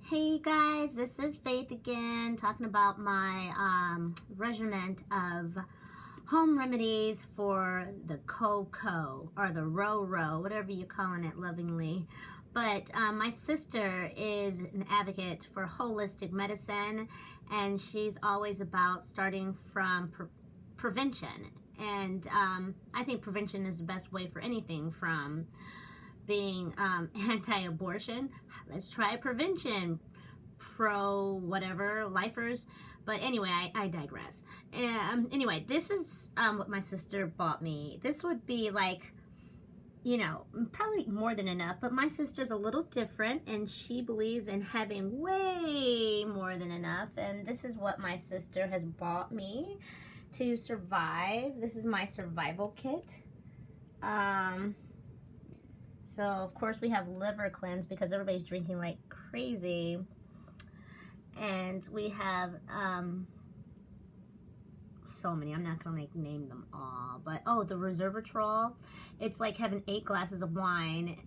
Hey guys, this is Faith again, talking about my regimen of home remedies for the co-co or the row, whatever you're calling it lovingly. But my sister is an advocate for holistic medicine, and she's always about starting from prevention. And I think prevention is the best way for anything, from being anti-abortion. Let's try prevention, pro whatever, lifers. But anyway, I digress. Anyway, this is what my sister bought me. This would be like, you know, probably more than enough, but my sister's a little different, and she believes in having way more than enough. And this is what my sister has bought me to survive. This is my survival kit. So, of course, we have liver cleanse because everybody's drinking like crazy. And we have so many. I'm not going to like name them all. But, oh, the resveratrol. It's like having 8 glasses of wine.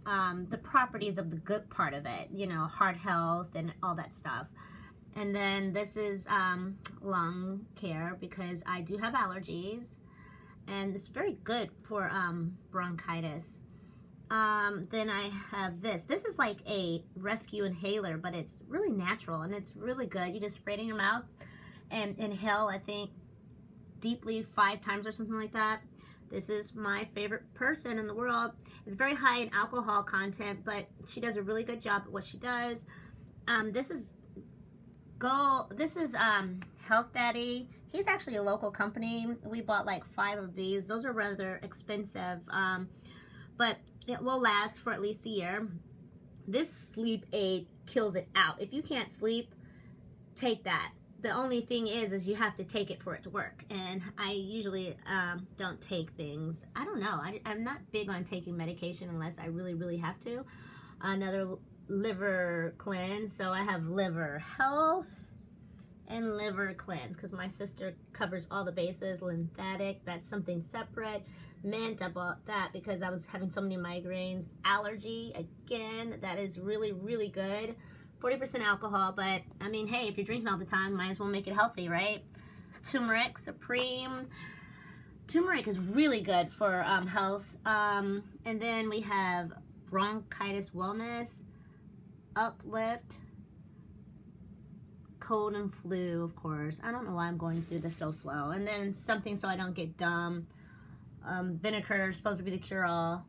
The properties of the good part of it. You know, heart health and all that stuff. And then this is lung care because I do have allergies. And it's very good for bronchitis. Then I have this. This is like a rescue inhaler, but it's really natural and it's really good. You just spray it in your mouth and inhale, I think, deeply 5 times or something like that. This is my favorite person in the world. It's very high in alcohol content, but she does a really good job at what she does. This is Health Daddy. He's actually a local company. We bought like 5 of these. Those are rather expensive, but it will last for at least a year. This sleep aid kills it out. If you can't sleep, take that. The only thing is you have to take it for it to work. And I usually don't take things. I don't know. I'm not big on taking medication unless I really have to. Another liver cleanse. So I have liver health and liver cleanse because my sister covers all the bases. Lymphatic, that's something separate. Mint, I bought that because I was having so many migraines. Allergy, again, that is really good. 40% alcohol, but I mean, hey, if you're drinking all the time, might as well make it healthy, right? Turmeric Supreme. Turmeric is really good for health. And then we have bronchitis wellness, uplift, cold and flu, of course. I don't know why I'm going through this so slow. And then something so I don't get dumb. Vinegar is supposed to be the cure-all.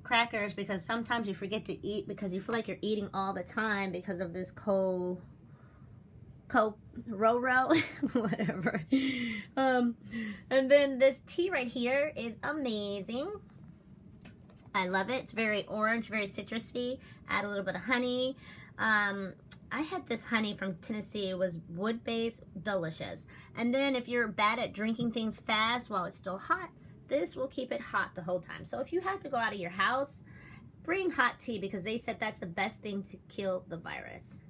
Crackers, because sometimes you forget to eat because you feel like you're eating all the time because of this row, whatever. And then this tea right here is amazing. I love it. It's very orange, very citrusy. Add a little bit of honey. I had this honey from Tennessee. It was wood-based, delicious. And then if you're bad at drinking things fast while it's still hot, this will keep it hot the whole time. So if you have to go out of your house, bring hot tea because they said that's the best thing to kill the virus.